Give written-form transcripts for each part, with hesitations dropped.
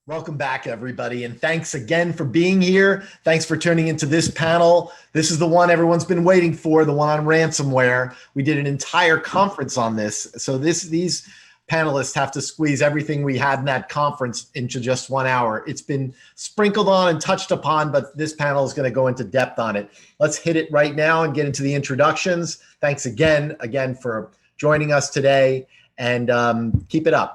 Welcome back, everybody, and thanks again for being here. Thanks for tuning into this panel. This is the one everyone's been waiting for, the one on ransomware. We did an entire conference on this, so these panelists have to squeeze everything we had in that conference into just 1 hour. It's been sprinkled on and touched upon, but this panel is going to go into depth on it. Let's hit it right now and get into the introductions. Thanks again for joining us today, and keep it up.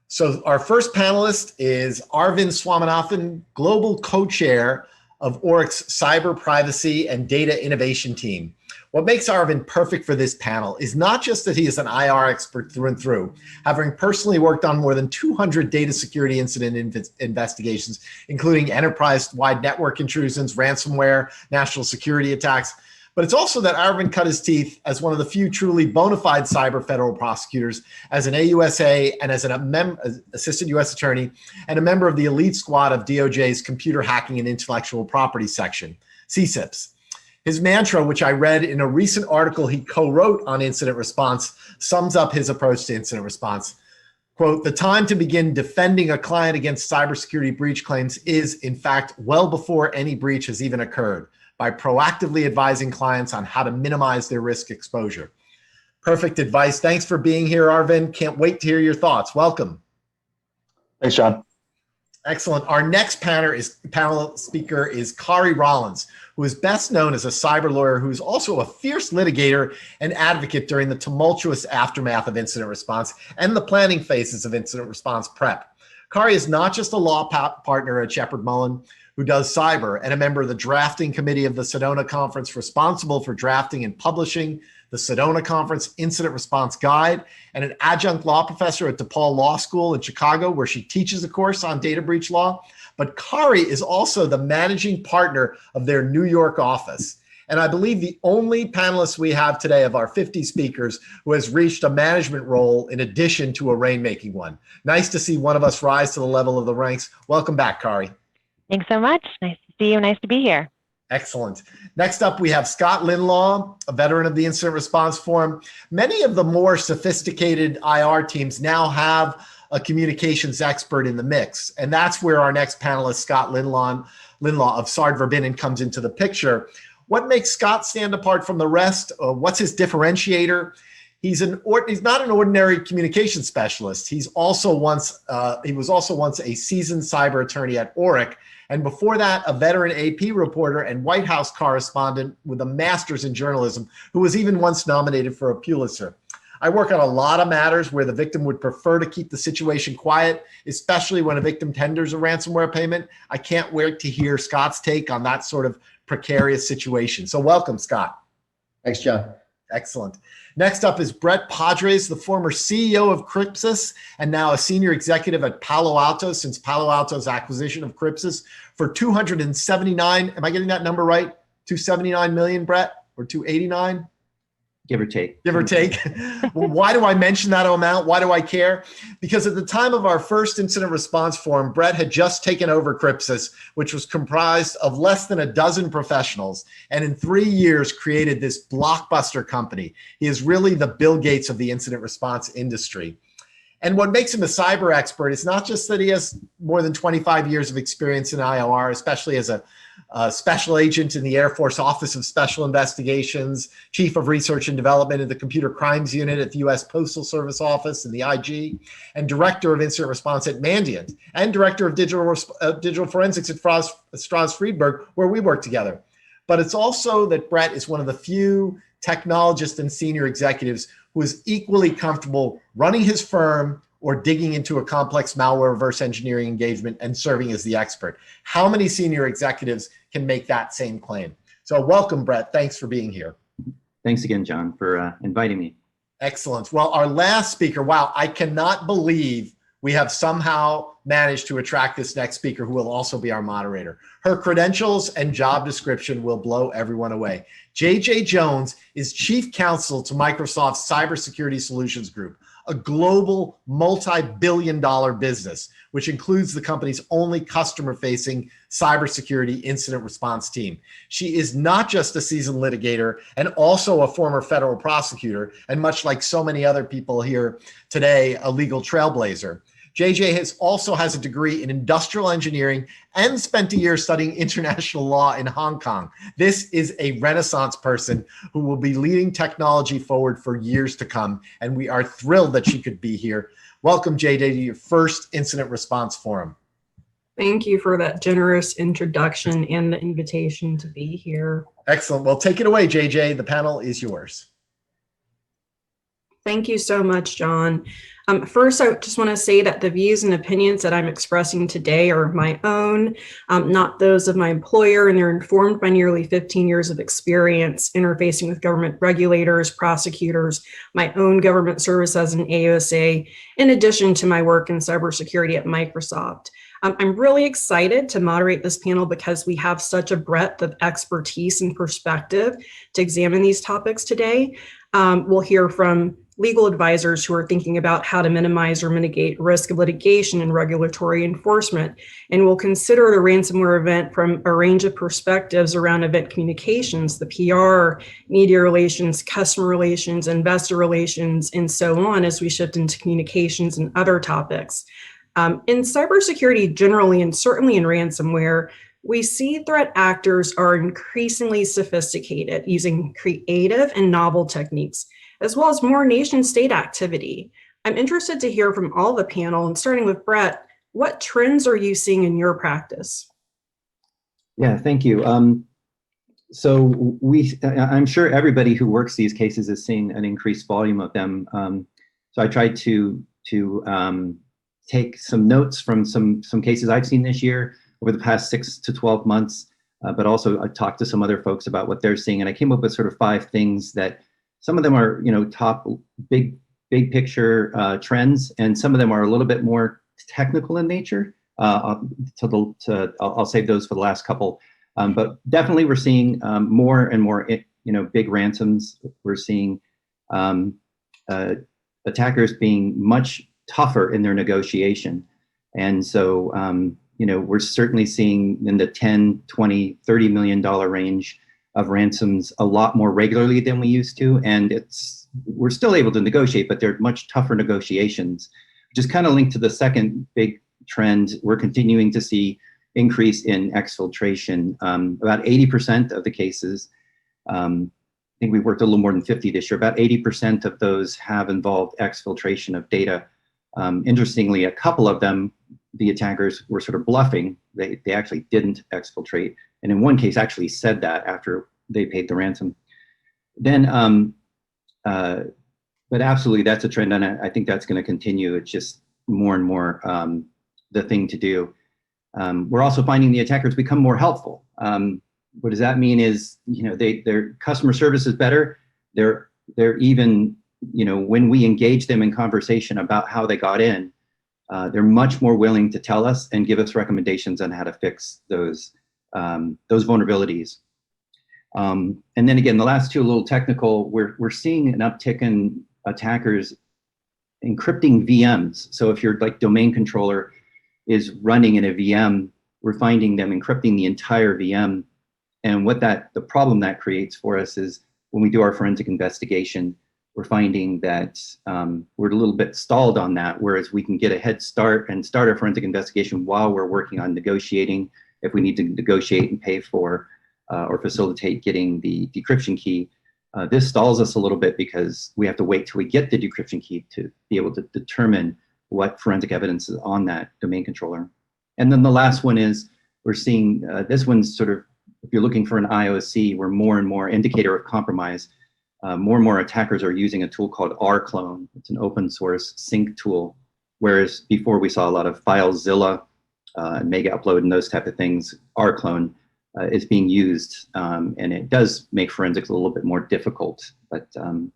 So our first panelist is Aravind Swaminathan, Global Co-Chair of Orrick's Cyber Privacy and Data Innovation Team. What makes Aravind perfect for this panel is not just that he is an IR expert through and through, having personally worked on more than 200 data security incident investigations, including enterprise-wide network intrusions, ransomware, national security attacks. But it's also that Aravind cut his teeth as one of the few truly bona fide cyber federal prosecutors, as an AUSA and as an assistant U.S. attorney, and a member of the elite squad of DOJ's Computer Hacking and Intellectual Property section, CSIPs. His mantra, which I read in a recent article he co-wrote on incident response, sums up his approach to incident response. Quote, "The time to begin defending a client against cybersecurity breach claims is, in fact, well before any breach has even occurred, by proactively advising clients on how to minimize their risk exposure." Perfect advice. Thanks for being here, Aravind. Can't wait to hear your thoughts. Welcome. Thanks, John. Excellent. Our next panel speaker is Kari Rollins, who is best known as a cyber lawyer who is also a fierce litigator and advocate during the tumultuous aftermath of incident response and the planning phases of incident response prep. Kari is not just a law partner at Sheppard Mullin, who does cyber, and a member of the drafting committee of the Sedona Conference, responsible for drafting and publishing the Sedona Conference Incident Response Guide, and an adjunct law professor at DePaul Law School in Chicago, where she teaches a course on data breach law. But Kari is also the managing partner of their New York office. And I believe the only panelist we have today of our 50 speakers who has reached a management role in addition to a rainmaking one. Nice to see one of us rise to the level of the ranks. Welcome back, Kari. Thanks so much. Nice to see you. Nice to be here. Excellent. Next up, we have Scott Lindlaw, a veteran of the Incident Response Forum. Many of the more sophisticated IR teams now have a communications expert in the mix. And that's where our next panelist, Scott Lindlaw of Sard Verbinnen, comes into the picture. What makes Scott stand apart from the rest? What's his differentiator? He's not an ordinary communications specialist. He was also once a seasoned cyber attorney at Orrick, and before that, a veteran AP reporter and White House correspondent with a master's in journalism, who was even once nominated for a Pulitzer. I work on a lot of matters where the victim would prefer to keep the situation quiet, especially when a victim tenders a ransomware payment. I can't wait to hear Scott's take on that sort of precarious situation. So welcome, Scott. Thanks, John. Excellent. Next up is Bret, the former CEO of Crypsis and now a senior executive at Palo Alto since Palo Alto's acquisition of Crypsis for 279, am I getting that number right? 279 million, Bret, or 289? Give or take. Give or take. Well, why do I mention that amount? Why do I care? Because at the time of our first incident response forum, Bret had just taken over Crypsis, which was comprised of less than a dozen professionals, and in 3 years created this blockbuster company. He is really the Bill Gates of the incident response industry. And what makes him a cyber expert is not just that he has more than 25 years of experience in IOR, especially as a special agent in the Air Force Office of Special Investigations, chief of research and development at the Computer Crimes Unit at the U.S. Postal Service Office and the IG, and director of incident response at Mandiant, and director of digital forensics at Strauss Friedberg, where we work together. But it's also that Bret is one of the few technologists and senior executives who is equally comfortable running his firm or digging into a complex malware reverse engineering engagement and serving as the expert. How many senior executives can make that same claim? So welcome, Bret. Thanks for being here. Thanks again, John, for inviting me. Excellent. Well, our last speaker, wow, I cannot believe we have somehow managed to attract this next speaker who will also be our moderator. Her credentials and job description will blow everyone away. JJ Jones is Chief Counsel to Microsoft's Cybersecurity Solutions Group, a global multi-billion-dollar business, which includes the company's only customer-facing cybersecurity incident response team. She is not just a seasoned litigator and also a former federal prosecutor, and much like so many other people here today, a legal trailblazer. JJ also has a degree in industrial engineering and spent a year studying international law in Hong Kong. This is a Renaissance person who will be leading technology forward for years to come, and we are thrilled that she could be here. Welcome, JJ, to your first Incident Response Forum. Thank you for that generous introduction and the invitation to be here. Excellent. Well, take it away, JJ. The panel is yours. Thank you so much, John. First, I just want to say that the views and opinions that I'm expressing today are my own, not those of my employer, and they're informed by nearly 15 years of experience interfacing with government regulators, prosecutors, my own government service as an AOSA, in addition to my work in cybersecurity at Microsoft. I'm really excited to moderate this panel because we have such a breadth of expertise and perspective to examine these topics today. We'll hear from legal advisors who are thinking about how to minimize or mitigate risk of litigation and regulatory enforcement. And we'll consider the ransomware event from a range of perspectives around event communications, the PR, media relations, customer relations, investor relations, and so on as we shift into communications and other topics. In cybersecurity generally, and certainly in ransomware, we see threat actors are increasingly sophisticated, using creative and novel techniques, as well as more nation-state activity. I'm interested to hear from all the panel, and starting with Bret, what trends are you seeing in your practice? Yeah, thank you. So I'm sure everybody who works these cases is seeing an increased volume of them. So I tried to take some notes from some cases I've seen this year over the past 6 to 12 months, but also I talked to some other folks about what they're seeing, and I came up with sort of 5 things that some of them are, top big picture trends, and some of them are a little bit more technical in nature. I'll save those for the last couple, but definitely we're seeing more and more, big ransoms. We're seeing attackers being much tougher in their negotiation, and so we're certainly seeing in the 10, 20, $30 million range of ransoms a lot more regularly than we used to, and we're still able to negotiate, but they're much tougher negotiations, which is kind of linked to the second big trend. We're continuing to see increase in exfiltration. About 80% of the cases, I think we worked a little more than 50 this year, about 80% of those have involved exfiltration of data. Interestingly, a couple of them, the attackers were sort of bluffing. They actually didn't exfiltrate, and in one case actually said that after they paid the ransom. Then, but absolutely that's a trend, and I think that's going to continue. It's just more and more the thing to do. We're also finding the attackers become more helpful. What does that mean is, their customer service is better. They're even, when we engage them in conversation about how they got in, they're much more willing to tell us and give us recommendations on how to fix those vulnerabilities. And then again, the last two, a little technical, we're seeing an uptick in attackers encrypting VMs. So if your domain controller is running in a VM, we're finding them encrypting the entire VM. And the problem that creates for us is when we do our forensic investigation, we're finding that we're a little bit stalled on that, whereas we can get a head start and start our forensic investigation while we're working on negotiating, if we need to negotiate and pay for or facilitate getting the decryption key. This stalls us a little bit because we have to wait till we get the decryption key to be able to determine what forensic evidence is on that domain controller. And then the last one is we're seeing, this one's sort of, if you're looking for an IOC, we're more and more indicator of compromise. More and more attackers are using a tool called rclone. It's an open source sync tool, whereas before we saw a lot of FileZilla, Mega Upload, and those type of things. rclone is being used, and it does make forensics a little bit more difficult. But so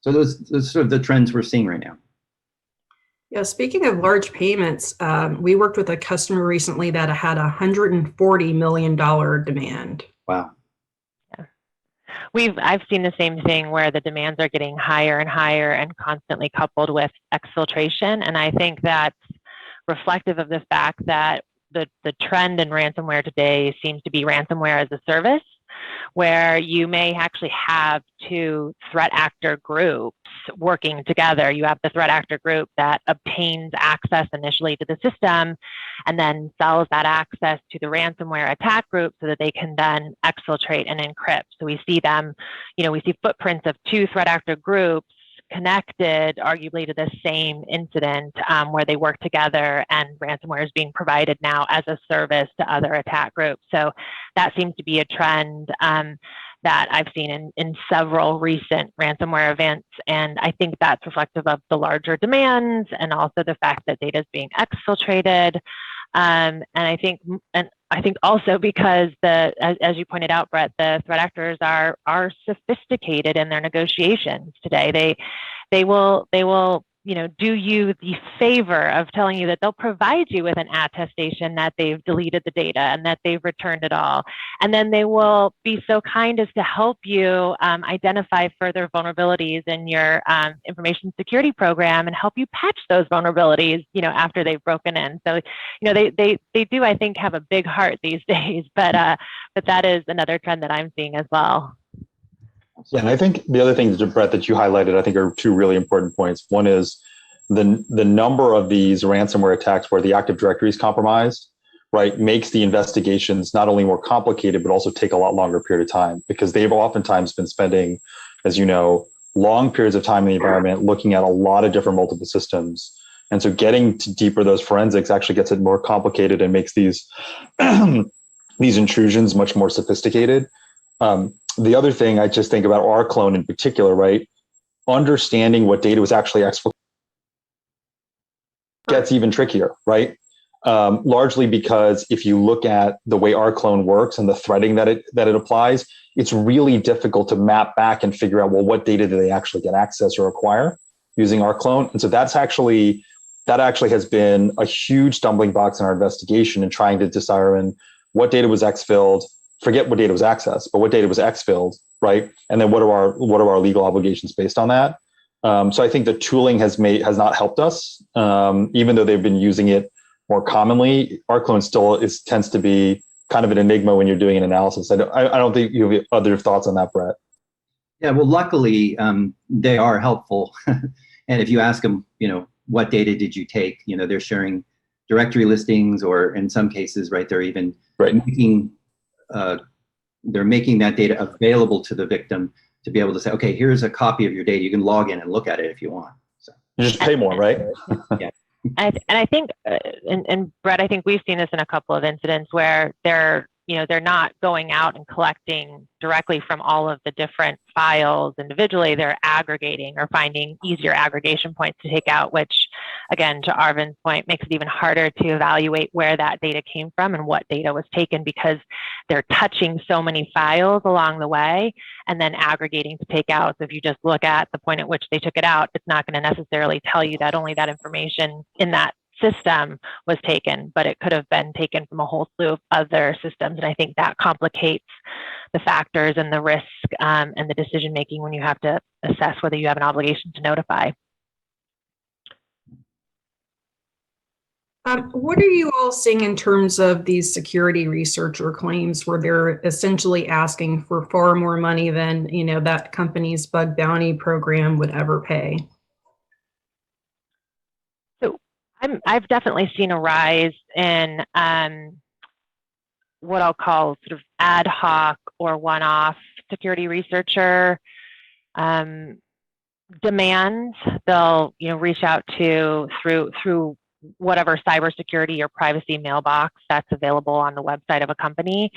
those are sort of the trends we're seeing right now. Yeah, speaking of large payments, we worked with a customer recently that had a $140 million demand. Wow. I've seen the same thing where the demands are getting higher and higher and constantly coupled with exfiltration. And I think that's reflective of the fact that the trend in ransomware today seems to be ransomware as a service, where you may actually have two threat actor groups working together. You have the threat actor group that obtains access initially to the system and then sells that access to the ransomware attack group so that they can then exfiltrate and encrypt. So we see them, we see footprints of two threat actor groups connected arguably to the same incident where they work together, and ransomware is being provided now as a service to other attack groups. So that seems to be a trend that I've seen in several recent ransomware events. And I think that's reflective of the larger demands and also the fact that data is being exfiltrated. And I think also because as you pointed out, Bret, the threat actors are sophisticated in their negotiations today. They will do you the favor of telling you that they'll provide you with an attestation that they've deleted the data and that they've returned it all. And then they will be so kind as to help you identify further vulnerabilities in your information security program and help you patch those vulnerabilities, after they've broken in. So, they do, I think, have a big heart these days, but that is another trend that I'm seeing as well. Yeah, and I think the other things, Bret, that you highlighted, I think are two really important points. One is the number of these ransomware attacks where the Active Directory is compromised, right, makes the investigations not only more complicated, but also take a lot longer period of time, because they've oftentimes been spending, as you know, long periods of time in the environment looking at a lot of different multiple systems. And so getting to deeper those forensics actually gets it more complicated and makes these these intrusions much more sophisticated. The other thing I just think about our clone in particular, right? Understanding what data was actually exfiltrated gets even trickier, right? Largely because if you look at the way our clone works and the threading that it applies, it's really difficult to map back and figure out, well, what data do they actually get access or acquire using our clone? And so that actually has been a huge stumbling blocks in our investigation and trying to discern what data was exfilled. Forget what data was accessed, but what data was exfilled, right? And then what are our legal obligations based on that? So I think the tooling has not helped us, even though they've been using it more commonly. Our clone still tends to be kind of an enigma when you're doing an analysis. I don't think you have other thoughts on that, Bret. Yeah, well, luckily they are helpful, and if you ask them, what data did you take? They're sharing directory listings, or in some cases, right, they're even making that data available to the victim to be able to say, okay, here's a copy of your data. You can log in and look at it if you want. So you just pay more, right? Yeah. And I think, and Bret, I think we've seen this in a couple of incidents where they're not going out and collecting directly from all of the different files individually. They're aggregating or finding easier aggregation points to take out, which, again, to Arvind's point, makes it even harder to evaluate where that data came from and what data was taken, because they're touching so many files along the way and then aggregating to take out. So if you just look at the point at which they took it out, it's not going to necessarily tell you that only that information in that system was taken, but it could have been taken from a whole slew of other systems. And I think that complicates the factors and the risk and the decision making when you have to assess whether you have an obligation to notify. What are you all seeing in terms of these security researcher claims where they're essentially asking for far more money than that company's bug bounty program would ever pay? I've definitely seen a rise in what I'll call sort of ad hoc or one-off security researcher demands. They'll reach out to through whatever cybersecurity or privacy mailbox that's available on the website of a company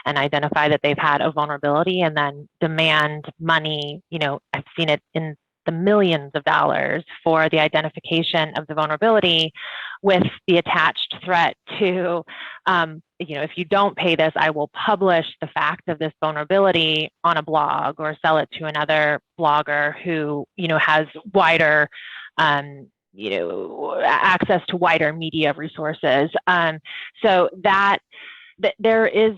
and identify that they've had a vulnerability and then demand money. I've seen it in the millions of dollars for the identification of the vulnerability, with the attached threat to, if you don't pay this, I will publish the fact of this vulnerability on a blog or sell it to another blogger who, has wider, access to wider media resources. So that there is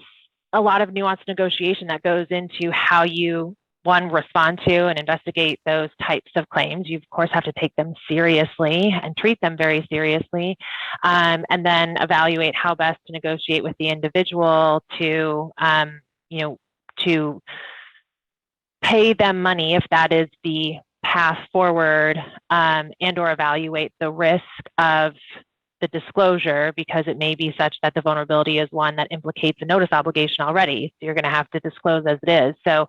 a lot of nuanced negotiation that goes into how you respond to and investigate those types of claims. You, of course, have to take them seriously and treat them very seriously, and then evaluate how best to negotiate with the individual to, to pay them money if that is the path forward, and or evaluate the risk of the disclosure, because it may be such that the vulnerability is one that implicates a notice obligation already. So you're going to have to disclose as it is. So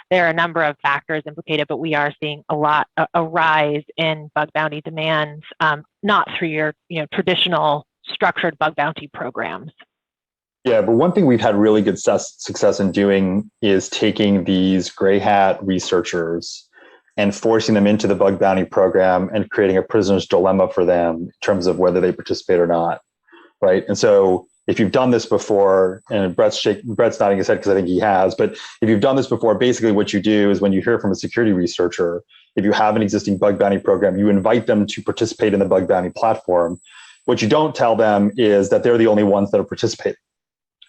there are a number of factors implicated, but we are seeing a rise in bug bounty demands, not through your traditional structured bug bounty programs. Yeah, but one thing we've had really good success in doing is taking these gray hat researchers and forcing them into the bug bounty program and creating a prisoner's dilemma for them in terms of whether they participate or not, right? And so if you've done this before, and Bret's nodding his head because I think he has, but if you've done this before, basically what you do is when you hear from a security researcher, if you have an existing bug bounty program, you invite them to participate in the bug bounty platform. What you don't tell them is that they're the only ones that are participating,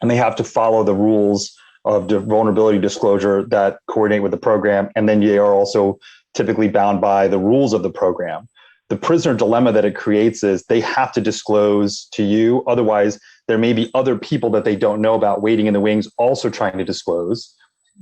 and they have to follow the rules of the vulnerability disclosure that coordinate with the program, and then they are also typically bound by the rules of the program. The prisoner dilemma that it creates is they have to disclose to you. Otherwise, there may be other people that they don't know about waiting in the wings also trying to disclose.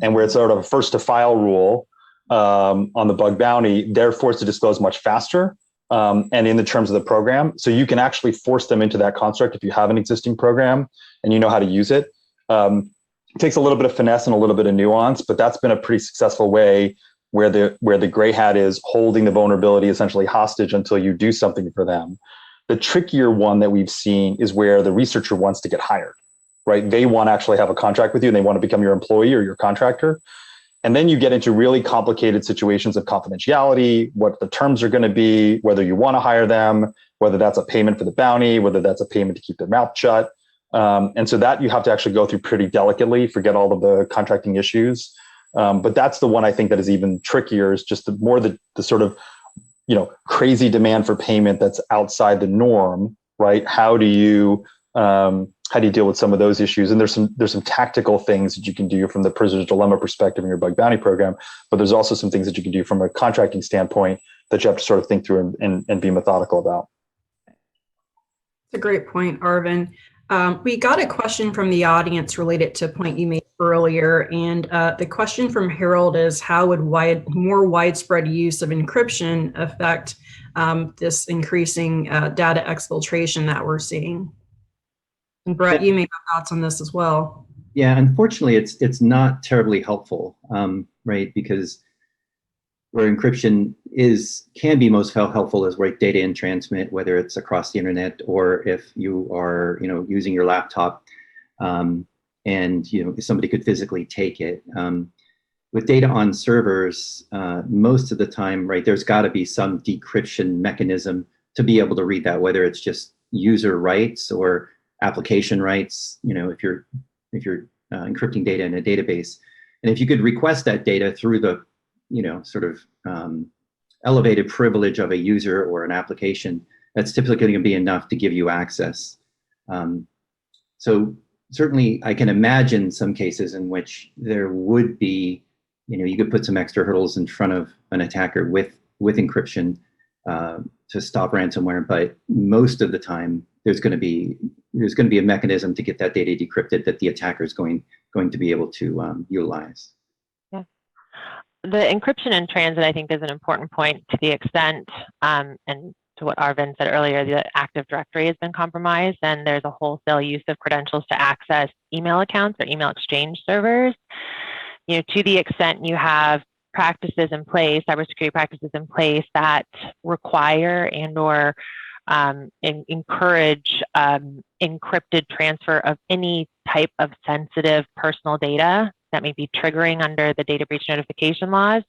And where it's sort of a first to file rule on the bug bounty, they're forced to disclose much faster and in the terms of the program. So you can actually force them into that construct if you have an existing program and you know how to use it. It takes a little bit of finesse and a little bit of nuance, but that's been a pretty successful way where the gray hat is holding the vulnerability essentially hostage until you do something for them. The trickier one that we've seen is where the researcher wants to get hired, right? They want to actually have a contract with you and they want to become your employee or your contractor. And then you get into really complicated situations of confidentiality, what the terms are going to be, whether you want to hire them, whether that's a payment for the bounty, whether that's a payment to keep their mouth shut. And so that you have to actually go through pretty delicately, forget all of the contracting issues. But that's the one I think that is even trickier, is just the sort of, crazy demand for payment that's outside the norm, right? How do you deal with some of those issues? And there's some tactical things that you can do from the prisoner's dilemma perspective in your bug bounty program, but there's also some things that you can do from a contracting standpoint that you have to sort of think through and be methodical about. That's a great point, Aravind. We got a question from the audience related to a point you made earlier, and the question from Harold is, how would more widespread use of encryption affect this increasing data exfiltration that we're seeing? And Bret, you may have thoughts on this as well. Yeah, unfortunately, it's not terribly helpful, right? Because where encryption can be most helpful is right data in transmit, whether it's across the internet or if you are using your laptop, and somebody could physically take it. With data on servers, most of the time, right, there's got to be some decryption mechanism to be able to read that, whether it's just user rights or application rights. If you're encrypting data in a database, and if you could request that data through the sort of elevated privilege of a user or an application, that's typically going to be enough to give you access. So certainly I can imagine some cases in which there would be, you could put some extra hurdles in front of an attacker with encryption to stop ransomware, but most of the time there's going to be a mechanism to get that data decrypted that the attacker is going to be able to utilize. The encryption in transit, I think, is an important point to the extent, and to what Aravind said earlier, the Active Directory has been compromised, and there's a wholesale use of credentials to access email accounts or email exchange servers. To the extent you have practices in place, cybersecurity practices in place that require and or encourage encrypted transfer of any type of sensitive personal data that may be triggering under the data breach notification laws,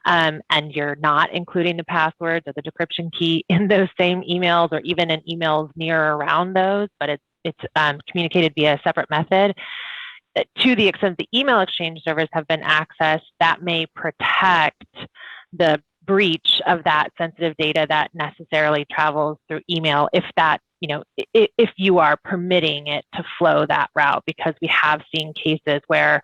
and you're not including the passwords or the decryption key in those same emails or even in emails near or around those, but it's communicated via a separate method. To the extent the email exchange servers have been accessed, that may protect the breach of that sensitive data that necessarily travels through email, if that, if you are permitting it to flow that route, because we have seen cases where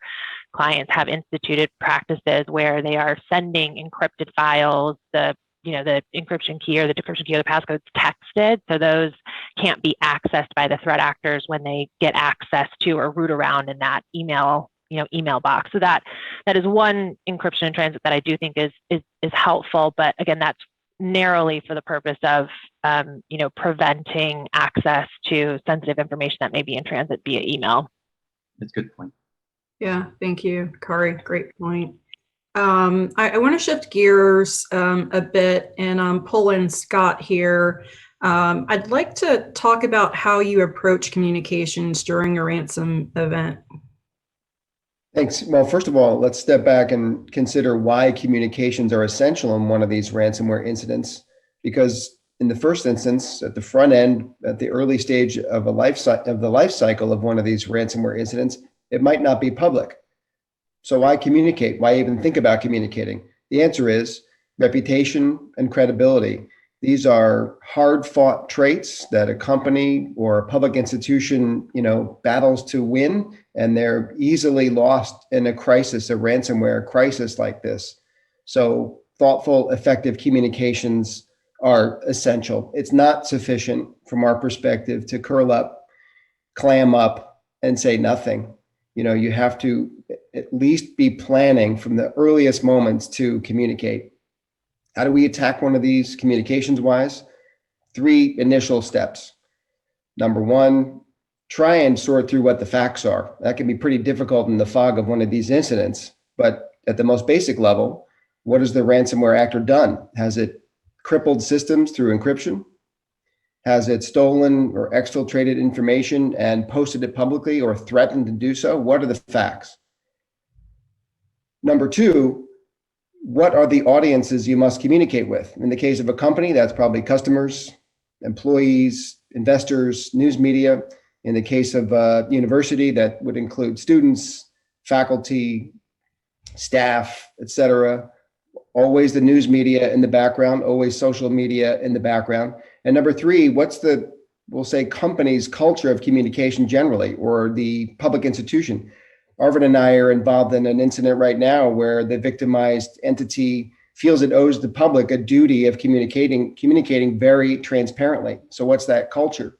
clients have instituted practices where they are sending encrypted files, the encryption key or the decryption key or the passcode's texted, so those can't be accessed by the threat actors when they get access to or root around in that email email box. So that is one encryption in transit that I do think is helpful. But again, that's narrowly for the purpose of preventing access to sensitive information that may be in transit via email. That's a good point. Yeah, thank you, Kari. Great point. I want to shift gears a bit and pull in Scott here. I'd like to talk about how you approach communications during a ransom event. Thanks. Well, first of all, let's step back and consider why communications are essential in one of these ransomware incidents. Because in the first instance, at the front end, at the early stage of the life cycle of one of these ransomware incidents, it might not be public. So why communicate? Why even think about communicating? The answer is reputation and credibility. These are hard-fought traits that a company or a public institution, battles to win, and they're easily lost in a crisis, a ransomware crisis like this. So thoughtful, effective communications are essential. It's not sufficient from our perspective to curl up, clam up, and say nothing. You have to at least be planning from the earliest moments to communicate. How do we attack one of these communications wise? 3 initial steps. Number 1, try and sort through what the facts are. That can be pretty difficult in the fog of one of these incidents, but at the most basic level, what has the ransomware actor done? Has it crippled systems through encryption? Has it stolen or exfiltrated information and posted it publicly or threatened to do so? What are the facts? Number 2, what are the audiences you must communicate with? In the case of a company, that's probably customers, employees, investors, news media. In the case of a university, that would include students, faculty, staff, etc. Always the news media in the background, always social media in the background. And number 3, what's the, we'll say, company's culture of communication generally, or the public institution? Aravind and I are involved in an incident right now where the victimized entity feels it owes the public a duty of communicating very transparently. So what's that culture?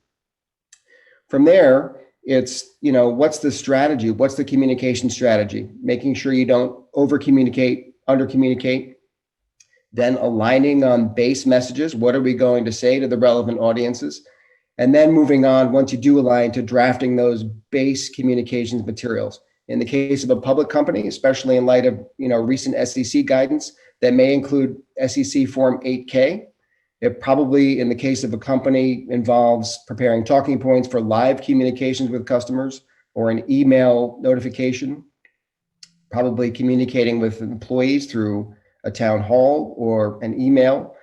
From there, it's, what's the strategy? What's the communication strategy? Making sure you don't over communicate, under communicate. Then aligning on base messages. What are we going to say to the relevant audiences? And then moving on, once you do align, to drafting those base communications materials. In the case of a public company, especially in light of recent SEC guidance that may include SEC Form 8K, it probably, in the case of a company, involves preparing talking points for live communications with customers or an email notification, probably communicating with employees through a town hall or an email.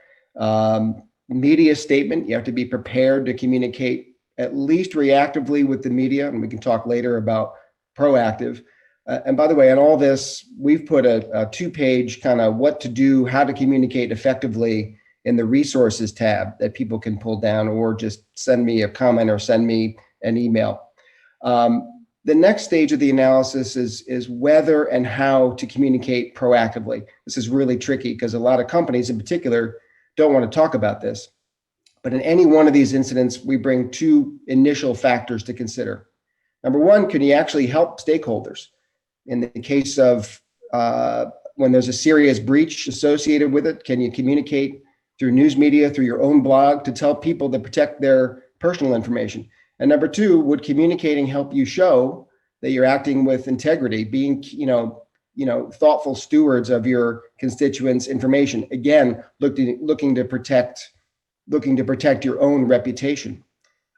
Media statement, you have to be prepared to communicate at least reactively with the media, and we can talk later about proactive. And by the way, on all this, we've put a 2-page kind of what to do, how to communicate effectively in the resources tab that people can pull down, or just send me a comment or send me an email. The next stage of the analysis is whether and how to communicate proactively. This is really tricky because a lot of companies in particular don't want to talk about this. But in any one of these incidents, we bring 2 initial factors to consider. Number 1, can you actually help stakeholders? In the case of when there's a serious breach associated with it, can you communicate through news media, through your own blog, to tell people to protect their personal information? And number 2, would communicating help you show that you're acting with integrity, being thoughtful stewards of your constituents' information? Again, looking to protect your own reputation.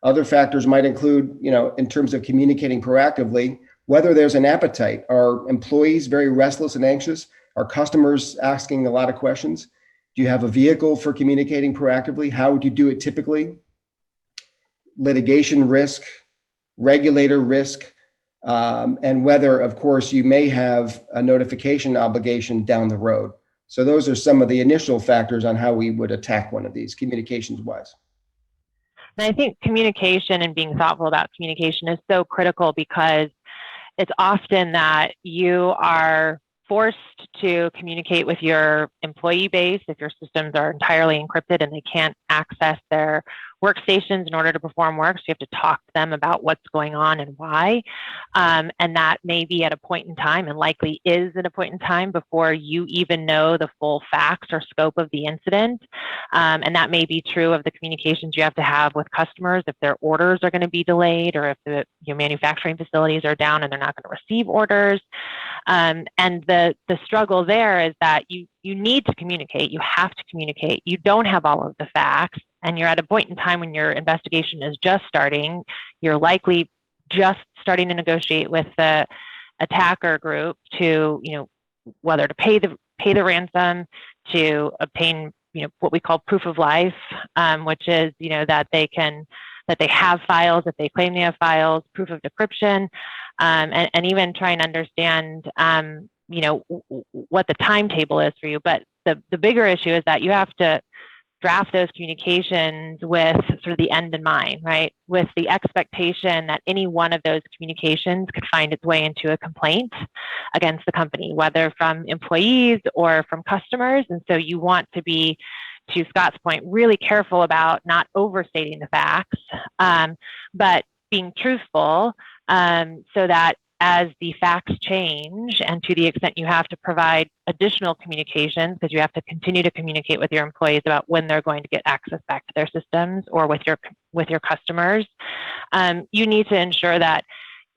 Other factors might include, in terms of communicating proactively, whether there's an appetite. Are employees very restless and anxious? Are customers asking a lot of questions? Do you have a vehicle for communicating proactively? How would you do it typically? Litigation risk, regulator risk, and whether, of course, you may have a notification obligation down the road. So those are some of the initial factors on how we would attack one of these communications wise. And I think communication and being thoughtful about communication is so critical, because it's often that you are forced to communicate with your employee base if your systems are entirely encrypted and they can't access their workstations in order to perform work. So you have to talk to them about what's going on and why. And that may be at a point in time, and likely is at a point in time before you even know the full facts or scope of the incident. And that may be true of the communications you have to have with customers if their orders are going to be delayed, or if your manufacturing facilities are down and they're not going to receive orders. And the struggle there is that you need to communicate. You have to communicate. You don't have all of the facts, and you're at a point in time when your investigation is just starting. You're likely just starting to negotiate with the attacker group to, whether to pay the ransom, to obtain, what we call proof of life, which is, that they have files, if they claim they have files, proof of decryption, and even try and understand, what the timetable is for you. But the bigger issue is that you have to draft those communications with sort of the end in mind, right? With the expectation that any one of those communications could find its way into a complaint against the company, whether from employees or from customers. And so you want to be, to Scott's point, really careful about not overstating the facts, but being truthful, so that as the facts change, and to the extent you have to provide additional communications, because you have to continue to communicate with your employees about when they're going to get access back to their systems, or with your customers, you need to ensure that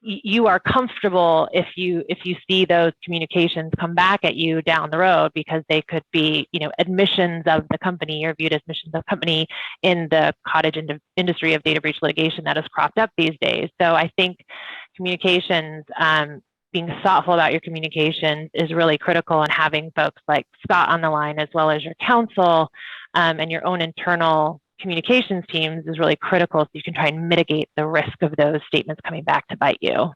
you are comfortable if you see those communications come back at you down the road, because they could be, admissions of the company, or viewed as admissions of company in the cottage industry of data breach litigation that has cropped up these days. So I think communications, being thoughtful about your communications is really critical, and having folks like Scott on the line, as well as your counsel, and your own internal communications teams, is really critical, so you can try and mitigate the risk of those statements coming back to bite you.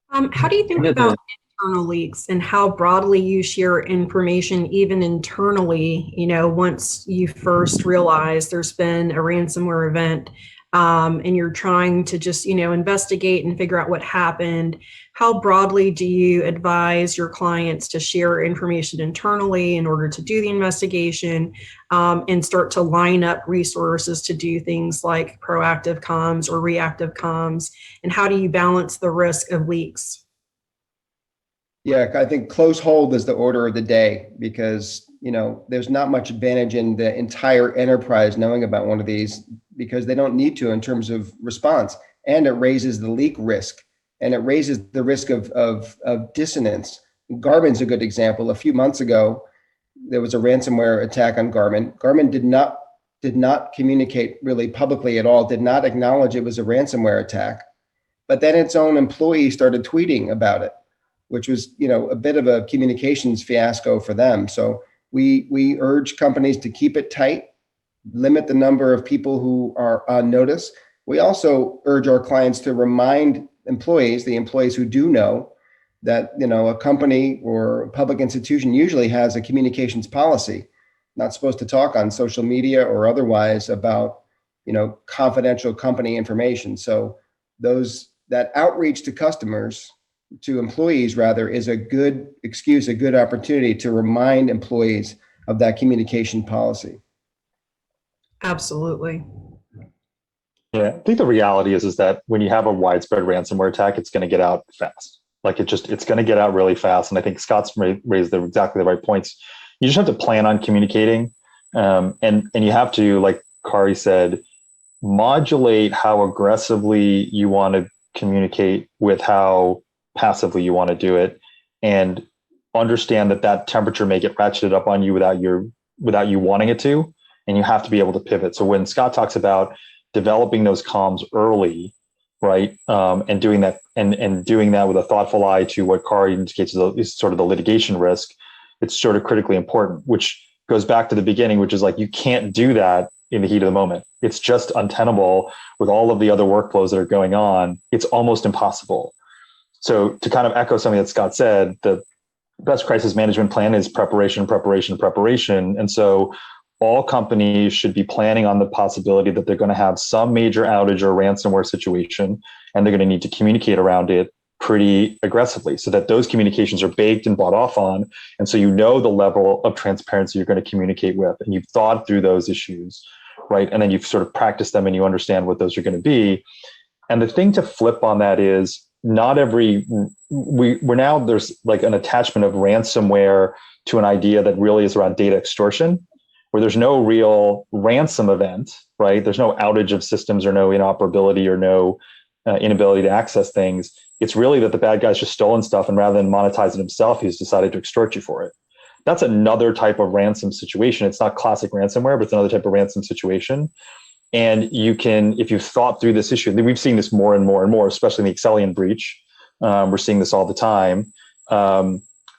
How do you think about internal leaks, and how broadly you share information, even internally, once you first realize there's been a ransomware event, and you're trying to just, investigate and figure out what happened? How broadly do you advise your clients to share information internally in order to do the investigation, and start to line up resources to do things like proactive comms or reactive comms? And how do you balance the risk of leaks? Yeah, I think close hold is the order of the day, because, there's not much advantage in the entire enterprise knowing about one of these, because they don't need to in terms of response. And it raises the leak risk, and it raises the risk of dissonance. Garmin's a good example. A few months ago, there was a ransomware attack on Garmin. Garmin did not communicate really publicly at all, did not acknowledge it was a ransomware attack. But then its own employees started tweeting about it, which was, a bit of a communications fiasco for them. So we urge companies to keep it tight, limit the number of people who are on notice. We also urge our clients to remind employees, the employees who do know, that, a company or a public institution usually has a communications policy, not supposed to talk on social media or otherwise about, confidential company information. So that outreach to customers, to employees rather, is a good excuse, a good opportunity to remind employees of that communication policy. Absolutely. Yeah, I think the reality is that when you have a widespread ransomware attack, it's going to get out fast. It's going to get out really fast. And I think Scott's raised exactly the right points. You just have to plan on communicating, and you have to, like Kari said, modulate how aggressively you want to communicate with how passively you want to do it, and understand that temperature may get ratcheted up on you without you wanting it to, and you have to be able to pivot. So when Scott talks about developing those comms early, right, and doing that and doing that with a thoughtful eye to what Kari indicates is sort of the litigation risk, it's sort of critically important, which goes back to the beginning, which is like, you can't do that in the heat of the moment. It's just untenable with all of the other workflows that are going on. It's almost impossible. So to kind of echo something that Scott said, the best crisis management plan is preparation, preparation, preparation. And so all companies should be planning on the possibility that they're going to have some major outage or ransomware situation, and they're going to need to communicate around it pretty aggressively so that those communications are baked and bought off on. And so you know the level of transparency you're going to communicate with, and you've thought through those issues, right? And then you've sort of practiced them and you understand what those are going to be. And the thing to flip on that is we're now, there's like an attachment of ransomware to an idea that really is around data extortion, where there's no real ransom event, right? There's no outage of systems or no inoperability or no inability to access things. It's really that the bad guy's just stolen stuff, and rather than monetize it himself, he's decided to extort you for it. That's another type of ransom situation. It's not classic ransomware, but it's another type of ransom situation. And you can, if you've thought through this issue, we've seen this more and more and more, especially in the Excellion breach. We're seeing this all the time,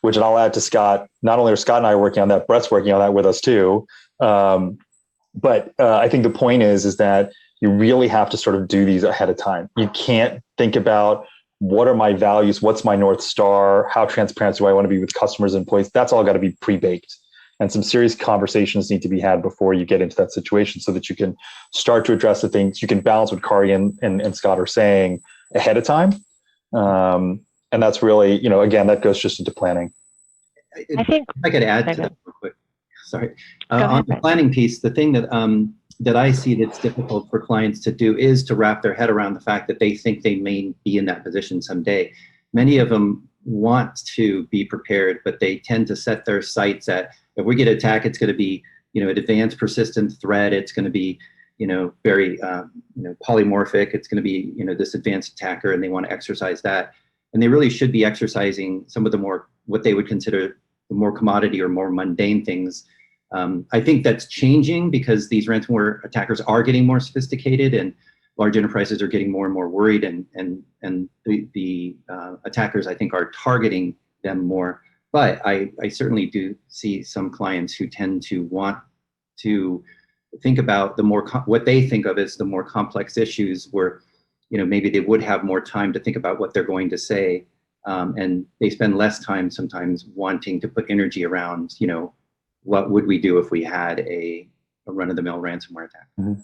which, and I'll add to Scott, not only are Scott and I working on that, Bret's working on that with us too. But I think the point is that you really have to sort of do these ahead of time. You can't think about what are my values, what's my North Star, how transparent do I want to be with customers and employees. That's all got to be pre-baked. And some serious conversations need to be had before you get into that situation so that you can start to address the things. You can balance what Kari and Scott are saying ahead of time. And that's really, again, that goes just into planning. I think if I could add to that real quick. Sorry. On the planning piece, the thing that I see that's difficult for clients to do is to wrap their head around the fact that they think they may be in that position someday. Many of them want to be prepared, but they tend to set their sights at, if we get attacked, it's going to be, an advanced persistent threat. It's going to be, very, polymorphic. It's going to be, this advanced attacker, and they want to exercise that. And they really should be exercising some of the more, what they would consider the more commodity or more mundane things. I think that's changing because these ransomware attackers are getting more sophisticated, and large enterprises are getting more and more worried, and the attackers, I think, are targeting them more. But I certainly do see some clients who tend to want to think about what they think of as the more complex issues, where maybe they would have more time to think about what they're going to say, and they spend less time sometimes wanting to put energy around what would we do if we had a run-of-the-mill ransomware attack. Mm-hmm.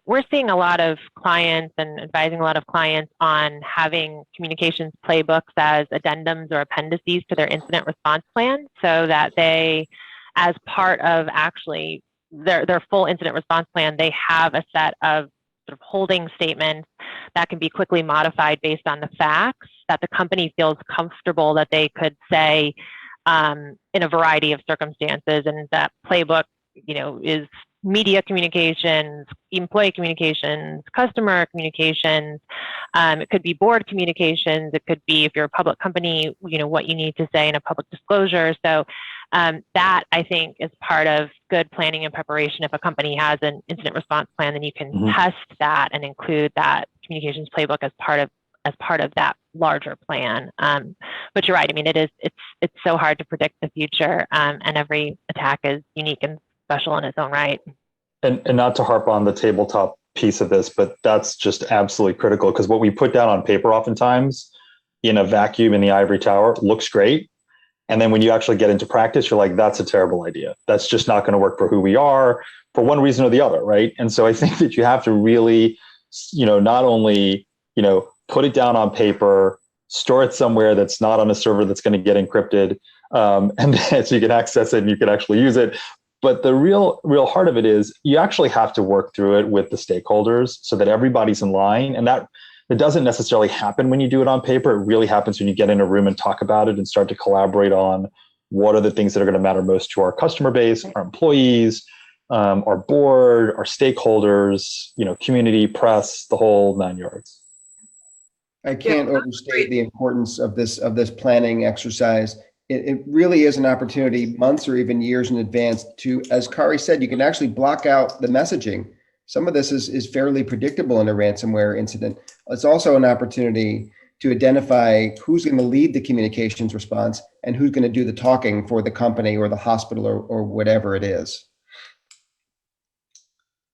We're seeing a lot of clients and advising a lot of clients on having communications playbooks as addendums or appendices to their incident response plan, so that they, as part of actually their full incident response plan, they have a set of sort of holding statements that can be quickly modified based on the facts that the company feels comfortable that they could say in a variety of circumstances. And that playbook, is media communications, employee communications, customer communications. It could be board communications. It could be, if you're a public company, what you need to say in a public disclosure. So that, I think, is part of good planning and preparation. If a company has an incident response plan, then you can test that and include that communications playbook as part of that larger plan. But you're right. I mean, it's so hard to predict the future, and every attack is unique and special in its own right. And not to harp on the tabletop piece of this, but that's just absolutely critical, because what we put down on paper oftentimes in a vacuum in the ivory tower looks great. And then when you actually get into practice, you're like, that's a terrible idea. That's just not going to work for who we are, for one reason or the other, right? And so I think that you have to really, not only, put it down on paper, store it somewhere that's not on a server that's going to get encrypted, and then so you can access it and you can actually use it. But the real heart of it is you actually have to work through it with the stakeholders so that everybody's in line. And that it doesn't necessarily happen when you do it on paper. It really happens when you get in a room and talk about it and start to collaborate on what are the things that are going to matter most to our customer base, our employees, our board, our stakeholders, community, press, the whole 9 yards. I can't overstate the importance of this planning exercise. It really is an opportunity, months or even years in advance, to, as Kari said, you can actually block out the messaging. Some of this is fairly predictable in a ransomware incident. It's also an opportunity to identify who's going to lead the communications response and who's going to do the talking for the company or the hospital or whatever it is.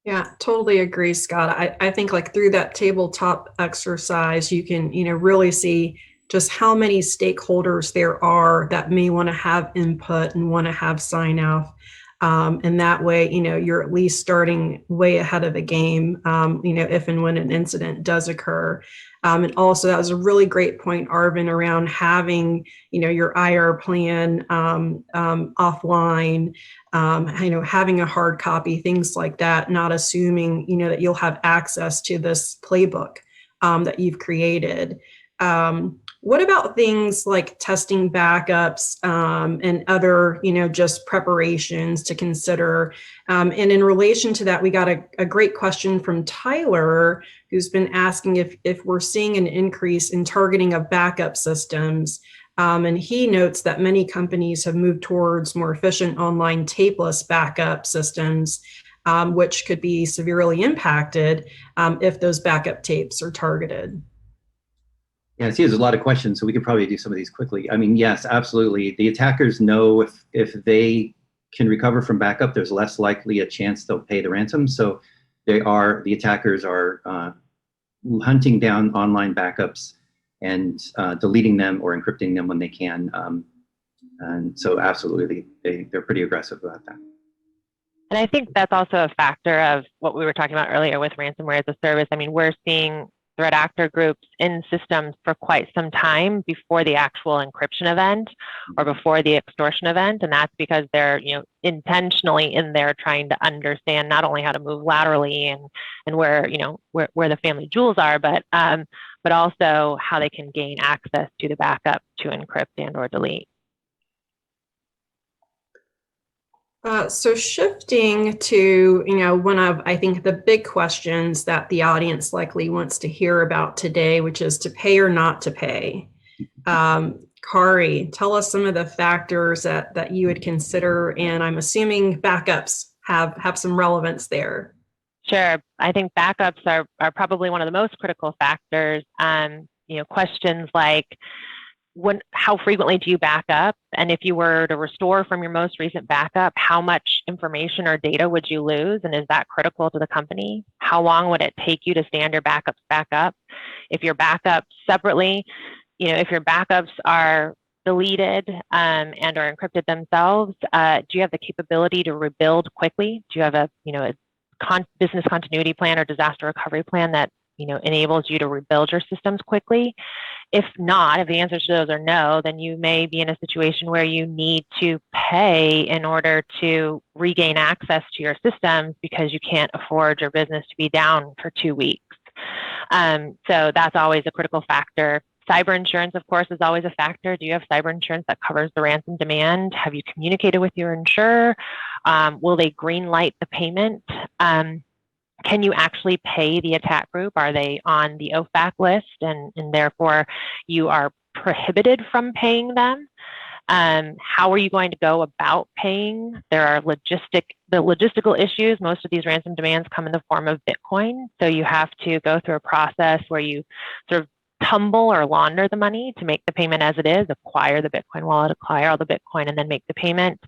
Yeah, totally agree, Scott. I think like through that tabletop exercise, you can, really see just how many stakeholders there are that may want to have input and want to have sign off. And that way, you're at least starting way ahead of the game, if and when an incident does occur. And also, that was a really great point, Arvind, around having, your IR plan offline, having a hard copy, things like that, not assuming, that you'll have access to this playbook that you've created. What about things like testing backups and other, just preparations to consider? And in relation to that, we got a great question from Tyler, who's been asking if we're seeing an increase in targeting of backup systems. And he notes that many companies have moved towards more efficient online tapeless backup systems, which could be severely impacted if those backup tapes are targeted. Yeah, I see there's a lot of questions, so we could probably do some of these quickly. I mean, yes, absolutely. The attackers know if they can recover from backup, there's less likely a chance they'll pay the ransom. So the attackers are hunting down online backups and deleting them or encrypting them when they can. And so absolutely, they're pretty aggressive about that. And I think that's also a factor of what we were talking about earlier with ransomware as a service. I mean, we're seeing threat actor groups in systems for quite some time before the actual encryption event or before the extortion event. And that's because they're, intentionally in there trying to understand not only how to move laterally and where, where the family jewels are, but also how they can gain access to the backup to encrypt and or delete. So shifting to, one of, I think, the big questions that the audience likely wants to hear about today, which is to pay or not to pay. Kari, tell us some of the factors that you would consider, and I'm assuming backups have some relevance there. Sure. I think backups are probably one of the most critical factors. Questions like, how frequently do you back up? And if you were to restore from your most recent backup, how much information or data would you lose? And is that critical to the company? How long would it take you to stand your backups back up? If your backups separately, if your backups are deleted and or encrypted themselves, do you have the capability to rebuild quickly? Do you have a business continuity plan or disaster recovery plan that enables you to rebuild your systems quickly? If not, if the answers to those are no, then you may be in a situation where you need to pay in order to regain access to your systems because you can't afford your business to be down for 2 weeks. So that's always a critical factor. Cyber insurance, of course, is always a factor. Do you have cyber insurance that covers the ransom demand? Have you communicated with your insurer? Will they green light the payment? Can you actually pay the attack group? Are they on the OFAC list and therefore you are prohibited from paying them? How are you going to go about paying? There are the logistical issues. Most of these ransom demands come in the form of Bitcoin. So you have to go through a process where you sort of tumble or launder the money to make the payment as it is, acquire the Bitcoin wallet, acquire all the Bitcoin, and then make the payment.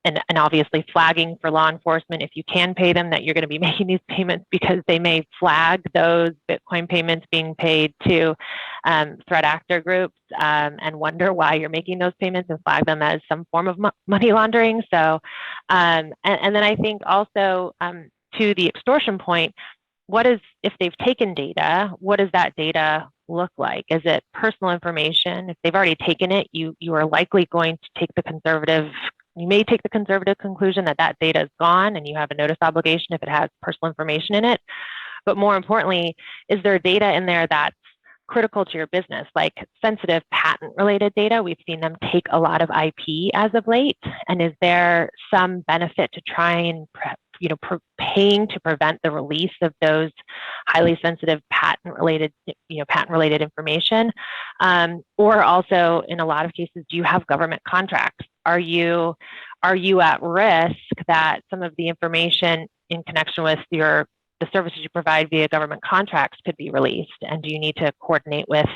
And obviously flagging for law enforcement, if you can pay them, that you're going to be making these payments because they may flag those Bitcoin payments being paid to threat actor groups and wonder why you're making those payments and flag them as some form of money laundering. So, and then I think also to the extortion point, if they've taken data, what does that data look like? Is it personal information? If they've already taken it, you are likely going to take you may take the conservative conclusion that data is gone and you have a notice obligation if it has personal information in it. But more importantly, is there data in there that's critical to your business, like sensitive patent-related data? We've seen them take a lot of IP as of late. And is there some benefit to try and paying to prevent the release of those highly sensitive patent-related information? Or also, in a lot of cases, do you have government contracts? Are you at risk that some of the information in connection with the services you provide via government contracts could be released? And do you need to coordinate with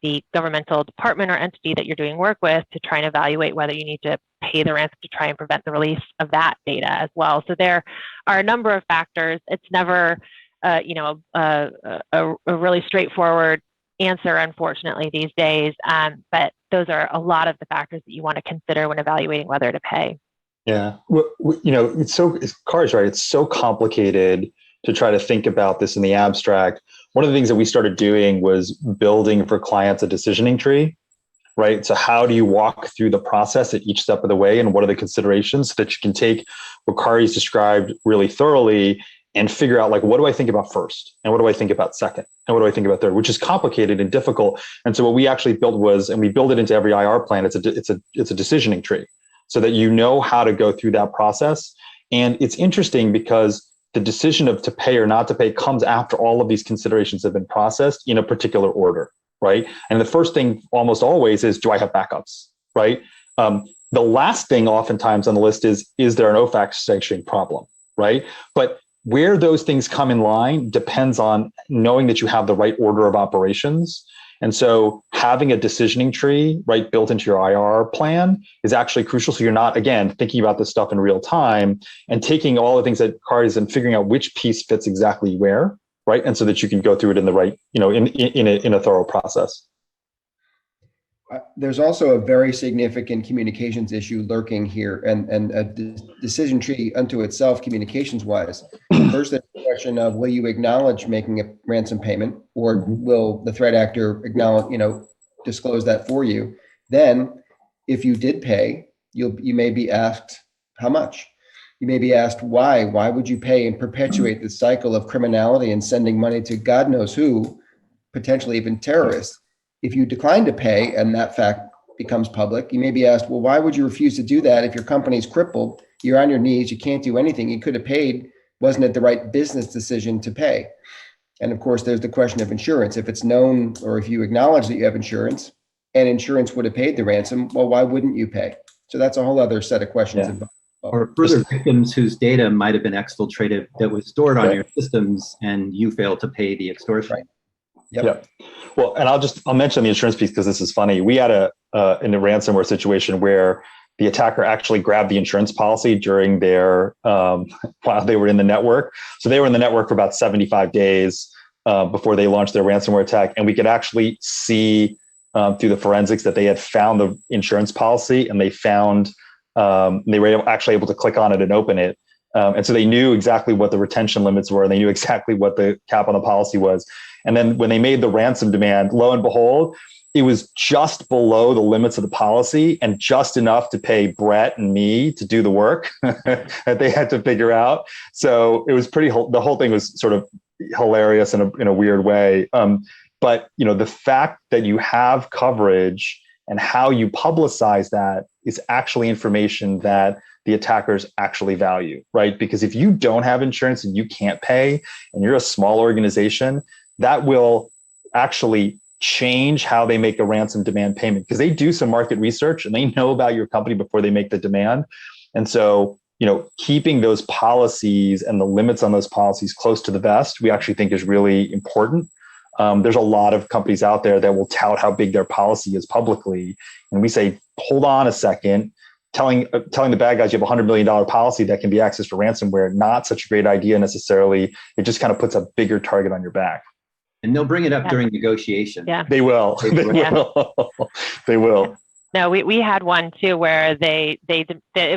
the governmental department or entity that you're doing work with to try and evaluate whether you need to pay the ransom to try and prevent the release of that data as well? So there are a number of factors. It's never, a really straightforward answer, unfortunately, these days. But those are a lot of the factors that you want to consider when evaluating whether to pay. Yeah. Kari's right. It's so complicated to try to think about this in the abstract. One of the things that we started doing was building for clients a decisioning tree, right? So how do you walk through the process at each step of the way, and what are the considerations so that you can take what Kari's described really thoroughly and figure out, like, what do I think about first? And what do I think about second? And what do I think about third? Which is complicated and difficult. And so what we actually built was, and we build it into every IR plan, it's a decisioning tree so that you know how to go through that process. And it's interesting because the decision of to pay or not to pay comes after all of these considerations have been processed in a particular order, right? And the first thing almost always is, do I have backups, right? The last thing oftentimes on the list is there an OFAC sanctioning problem, right? But where those things come in line depends on knowing that you have the right order of operations. And so having a decisioning tree, right, built into your IR plan is actually crucial. So you're not, again, thinking about this stuff in real time and taking all the things that Kari's and figuring out which piece fits exactly where, right? And so that you can go through it in the right, in a thorough process. There's also a very significant communications issue lurking here, and a decision tree unto itself, communications wise. First, there's the question of, will you acknowledge making a ransom payment, or will the threat actor acknowledge, disclose that for you? Then, if you did pay, you may be asked how much. You may be asked why. Why would you pay and perpetuate the cycle of criminality and sending money to God knows who, potentially even terrorists? If you decline to pay and that fact becomes public, you may be asked, well, why would you refuse to do that if your company's crippled? You're on your knees, you can't do anything. You could have paid. Wasn't it the right business decision to pay? And of course, there's the question of insurance. If it's known, or if you acknowledge that you have insurance and insurance would have paid the ransom, well, why wouldn't you pay? So that's a whole other set of questions. Yeah. Or further victims whose data might have been exfiltrated that was stored on your systems and you failed to pay the extortion. Right. Yep. Well, and I'll mention the insurance piece because this is funny. We had in a ransomware situation where the attacker actually grabbed the insurance policy during their while they were in the network. So they were in the network for about 75 days before they launched their ransomware attack, and we could actually see through the forensics that they had found the insurance policy, and they were actually able to click on it and open it. And so they knew exactly what the retention limits were, and they knew exactly what the cap on the policy was. And then when they made the ransom demand, lo and behold, it was just below the limits of the policy and just enough to pay Bret and me to do the work that they had to figure out. So it was the whole thing was sort of hilarious in a weird way. But the fact that you have coverage and how you publicize that is actually information that the attackers actually value, right? Because if you don't have insurance and you can't pay and you're a small organization, that will actually change how they make a ransom demand payment, because they do some market research and they know about your company before they make the demand. And so, keeping those policies and the limits on those policies close to the vest, we actually think is really important. There's a lot of companies out there that will tout how big their policy is publicly. And we say, hold on a second, telling the bad guys you have a $100 million policy that can be accessed for ransomware, not such a great idea necessarily. It just kind of puts a bigger target on your back. And they'll bring it up during negotiation. Yeah. They will. They will. No, we had one too where it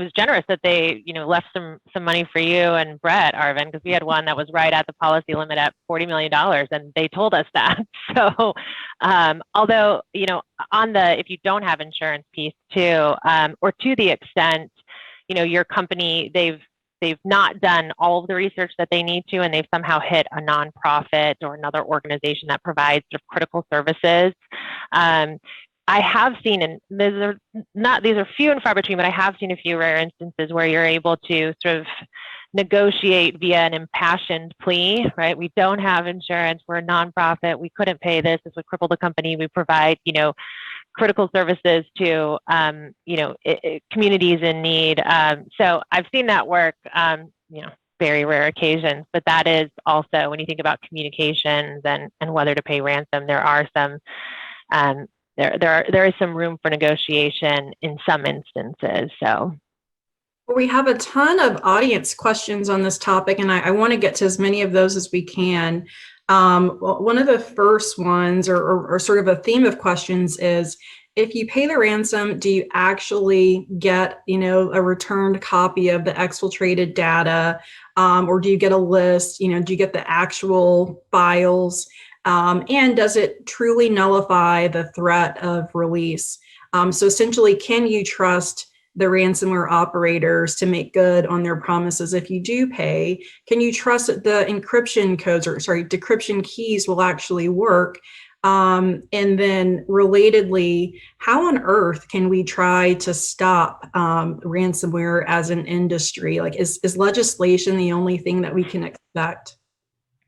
was generous that they left some money for you and Bret, Aravind, because we had one that was right at the policy limit at $40 million, and they told us that. So although on the if you don't have insurance piece too, or to the extent your company they've not done all of the research that they need to, and they've somehow hit a nonprofit or another organization that provides sort of critical services. I have seen, and these are few and far between, but I have seen a few rare instances where you're able to sort of negotiate via an impassioned plea, right? We don't have insurance. We're a nonprofit. We couldn't pay this. This would cripple the company. We provide, critical services to, communities in need. So I've seen that work, very rare occasions, but that is also, when you think about communications and whether to pay ransom, there are some, there is some room for negotiation in some instances. So we have a ton of audience questions on this topic, and I want to get to as many of those as we can. One of the first ones, or sort of a theme of questions, is if you pay the ransom, do you actually get, a returned copy of the exfiltrated data? Or do you get a list? Do you get the actual files? And does it truly nullify the threat of release? So essentially, can you trust the ransomware operators to make good on their promises if you do pay? Can you trust that the encryption codes, decryption keys will actually work? And then relatedly, how on earth can we try to stop ransomware as an industry? Like, is legislation the only thing that we can expect?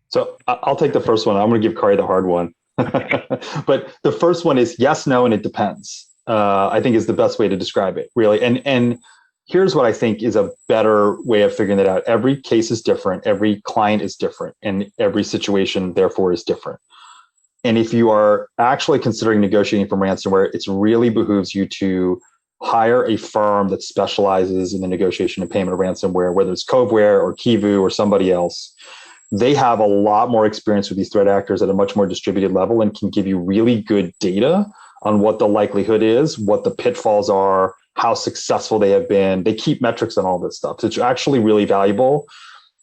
So I'll take the first one. I'm going to give Kari the hard one. But the first one is yes, no, and it depends. I think is the best way to describe it, really. And here's what I think is a better way of figuring that out. Every case is different. Every client is different. And every situation, therefore, is different. And if you are actually considering negotiating from ransomware, it really behooves you to hire a firm that specializes in the negotiation and payment of ransomware, whether it's Coveware or Kivu or somebody else. They have a lot more experience with these threat actors at a much more distributed level and can give you really good data on what the likelihood is, what the pitfalls are, how successful they have been. They keep metrics on all this stuff. So it's actually really valuable.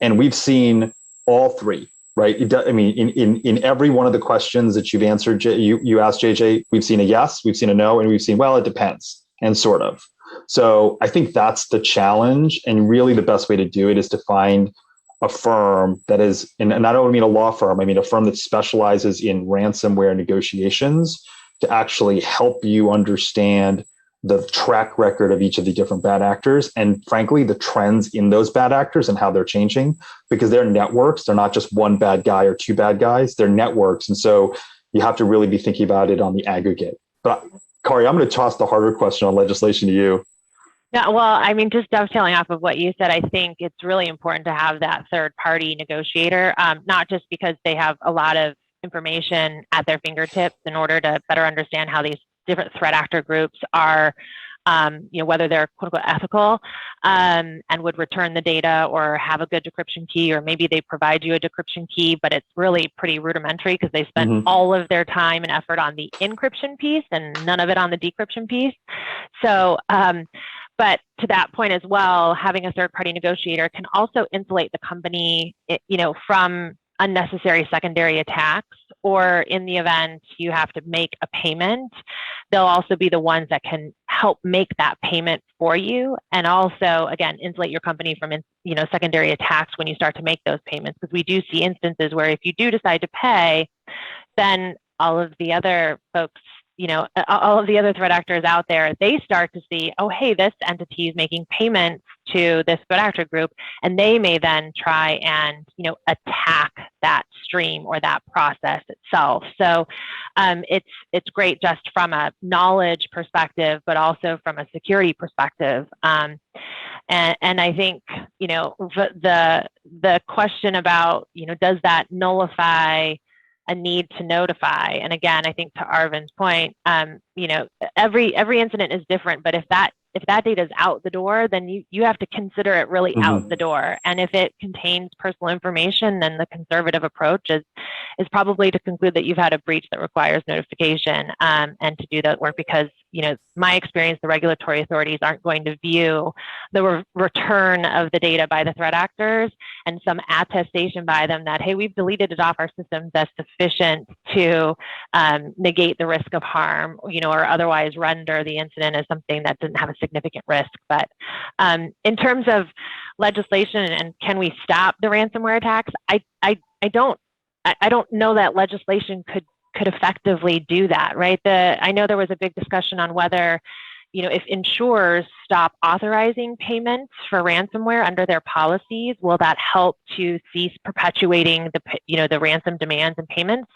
And we've seen all three, right? In every one of the questions that you've answered, you asked JJ, we've seen a yes, we've seen a no, and we've seen, well, it depends, and sort of. So I think that's the challenge. And really the best way to do it is to find a firm that is, and I don't mean a law firm, I mean a firm that specializes in ransomware negotiations to actually help you understand the track record of each of the different bad actors and frankly, the trends in those bad actors and how they're changing, because they're networks. They're not just one bad guy or two bad guys, they're networks. And so you have to really be thinking about it on the aggregate. But Kari, I'm going to toss the harder question on legislation to you. Yeah, well, just dovetailing off of what you said, I think it's really important to have that third-party negotiator, not just because they have a lot of information at their fingertips in order to better understand how these different threat actor groups are, whether they're quote unquote ethical and would return the data or have a good decryption key, or maybe they provide you a decryption key, but it's really pretty rudimentary because they spent all of their time and effort on the encryption piece and none of it on the decryption piece. So, but to that point as well, having a third-party negotiator can also insulate the company, from unnecessary secondary attacks, or in the event you have to make a payment, they'll also be the ones that can help make that payment for you, and also, again, insulate your company from, secondary attacks when you start to make those payments. Because we do see instances where if you do decide to pay, then all of the other folks, all of the other threat actors out there, they start to see, oh, hey, this entity is making payments to this threat actor group, and they may then try and, attack that stream or that process itself. So it's great just from a knowledge perspective, but also from a security perspective. And I think, the question about, does that nullify a need to notify? And again, I think to Arvind's point, every incident is different, but if that data is out the door, then you have to consider it really out the door. And if it contains personal information, then the conservative approach is probably to conclude that you've had a breach that requires notification, and to do that work, because my experience, the regulatory authorities aren't going to view the return of the data by the threat actors and some attestation by them that, hey, we've deleted it off our systems that's sufficient to negate the risk of harm, or otherwise render the incident as something that doesn't have a significant risk. But in terms of legislation and can we stop the ransomware attacks, I don't know that legislation could effectively do that, right? I know there was a big discussion on whether, if insurers stop authorizing payments for ransomware under their policies, will that help to cease perpetuating the ransom demands and payments?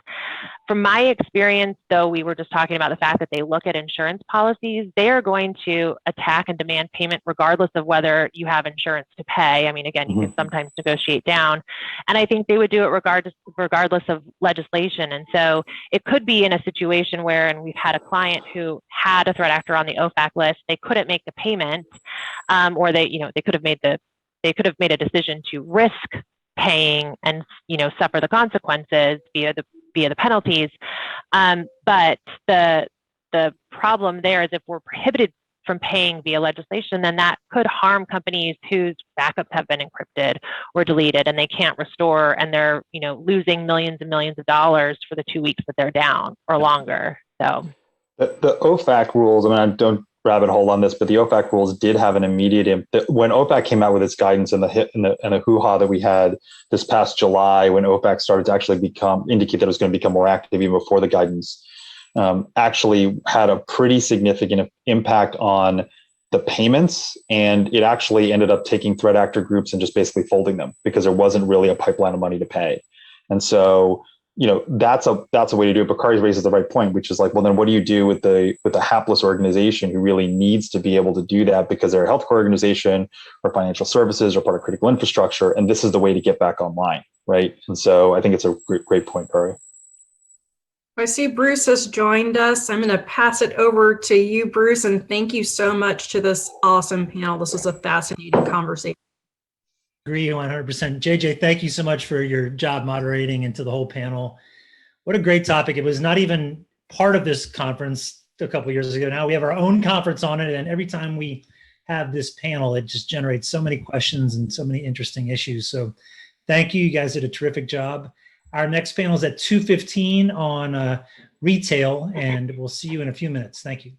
From my experience, though, we were just talking about the fact that they look at insurance policies, they are going to attack and demand payment regardless of whether you have insurance to pay. Again, you can sometimes negotiate down, and I think they would do it regardless of legislation. And so it could be in a situation where, and we've had a client who had a threat actor on the OFAC list, they couldn't make the payment, or they could have made a decision to risk paying and suffer the consequences via the penalties, but the problem there is if we're prohibited from paying via legislation, then that could harm companies whose backups have been encrypted or deleted and they can't restore, and they're, you know, losing millions and millions of dollars for the 2 weeks that they're down or longer. So the OFAC rules, I mean, I don't rabbit hole on this, but the OFAC rules did have an immediate impact. When OFAC came out with its guidance and the hoo-ha that we had this past July, when OFAC started to actually indicate that it was going to become more active even before the guidance, actually had a pretty significant impact on the payments. And it actually ended up taking threat actor groups and just basically folding them because there wasn't really a pipeline of money to pay. And so, you know, that's a way to do it. But Kari raises the right point, which is like, well, then what do you do with the hapless organization who really needs to be able to do that because they're a healthcare organization or financial services or part of critical infrastructure, and this is the way to get back online, right? And so I think it's a great point, Kari. I see Bruce has joined us. I'm going to pass it over to you, Bruce, and thank you so much to this awesome panel. This was a fascinating conversation. Agree 100%. JJ, thank you so much for your job moderating and to the whole panel. What a great topic. It was not even part of this conference a couple of years ago. Now we have our own conference on it, and every time we have this panel, it just generates so many questions and so many interesting issues. So thank you. You guys did a terrific job. Our next panel is at 2:15 on retail, and we'll see you in a few minutes. Thank you.